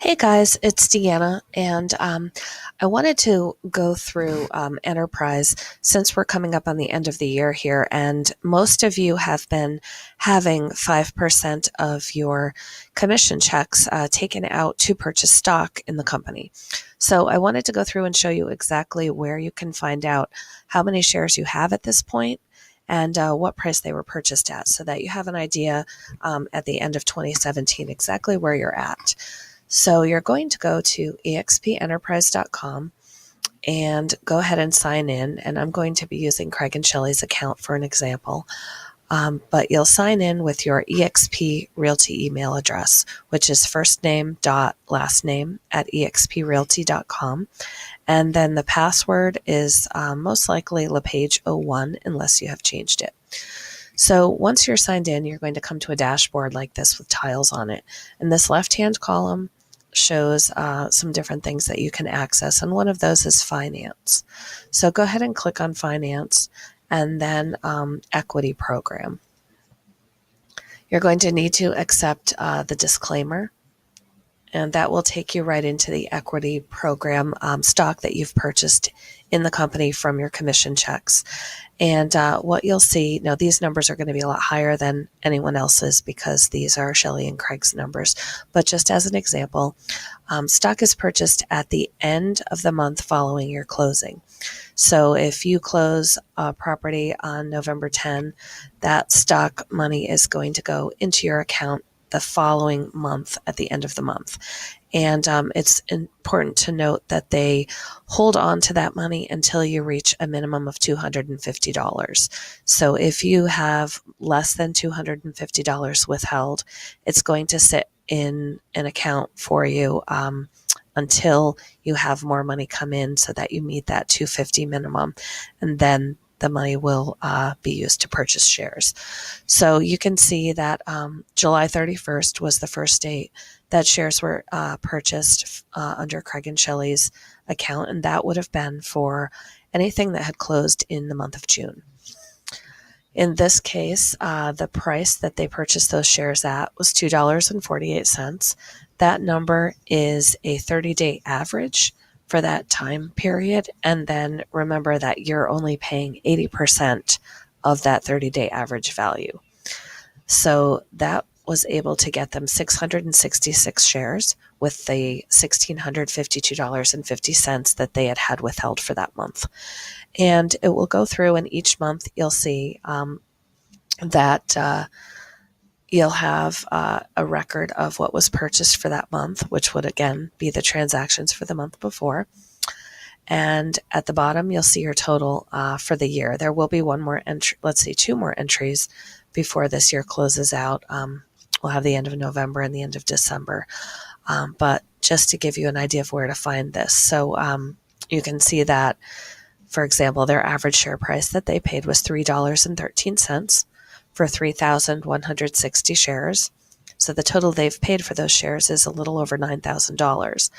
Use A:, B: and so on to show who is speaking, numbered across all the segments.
A: Hey guys, it's Deanna, and I wanted to go through Enterprise since we're coming up on the end of the year here, and most of you have been having 5% of your commission checks taken out to purchase stock in the company. So I wanted to go through and show you exactly where you can find out how many shares you have at this point and what price they were purchased at, so that you have an idea at the end of 2017 exactly where you're at. So you're going to go to expenterprise.com and go ahead and sign in. And I'm going to be using Craig and Shelley's account for an example. But you'll sign in with your eXp Realty email address, which is firstname.lastname@exprealty.com. And then the password is most likely LePage01 unless you have changed it. So once you're signed in, you're going to come to a dashboard like this with tiles on it. And this left-hand column shows some different things that you can access, and one of those is finance. So go ahead and click on finance and then equity program. You're going to need to accept the disclaimer, and that will take you right into the equity program stock that you've purchased in the company from your commission checks. And what you'll see, now these numbers are going to be a lot higher than anyone else's because these are Shelley and Craig's numbers. But just as an example, stock is purchased at the end of the month following your closing. So if you close a property on November 10, that stock money is going to go into your account the following month at the end of the month. And it's important to note that they hold on to that money until you reach a minimum of $250. So if you have less than $250 withheld, it's going to sit in an account for you until you have more money come in so that you meet that $250 minimum. And then the money will be used to purchase shares. So you can see that July 31st was the first date that shares were purchased under Craig and Shelley's account, and that would have been for anything that had closed in the month of June. In this case, the price that they purchased those shares at was $2.48. That number is a 30-day average for that time period. And then remember that you're only paying 80% of that 30-day average value. So that was able to get them 666 shares with the $1,652.50 that they had withheld for that month. And it will go through, and each month you'll see that you'll have a record of what was purchased for that month, which would again be the transactions for the month before. And at the bottom, you'll see your total for the year. There will be one more entry, two more entries before this year closes out. We'll have the end of November and the end of December. But just to give you an idea of where to find this. So you can see that, for example, their average share price that they paid was $3.13 for 3,160 shares. So the total they've paid for those shares is a little over $9,000.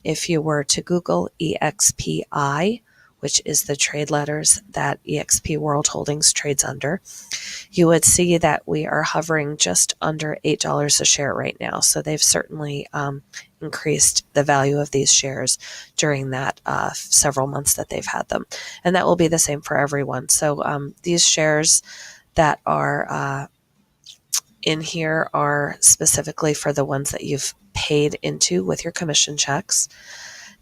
A: If you were to Google EXPI, which is the trade letters that eXp World Holdings trades under, you would see that we are hovering just under $8 a share right now. So they've certainly increased the value of these shares during that several months that they've had them. And that will be the same for everyone. So these shares that are in here are specifically for the ones that you've paid into with your commission checks.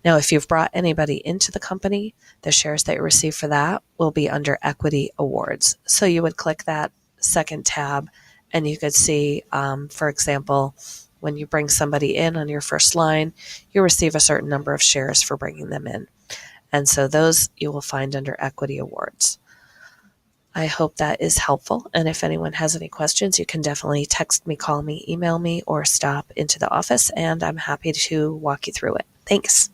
A: Now, if you've brought anybody into the company, the shares that you receive for that will be under equity awards. So you would click that second tab and you could see, for example, when you bring somebody in on your first line, you receive a certain number of shares for bringing them in. And so those you will find under equity awards. I hope that is helpful. And if anyone has any questions, you can definitely text me, call me, email me, or stop into the office, and I'm happy to walk you through it. Thanks.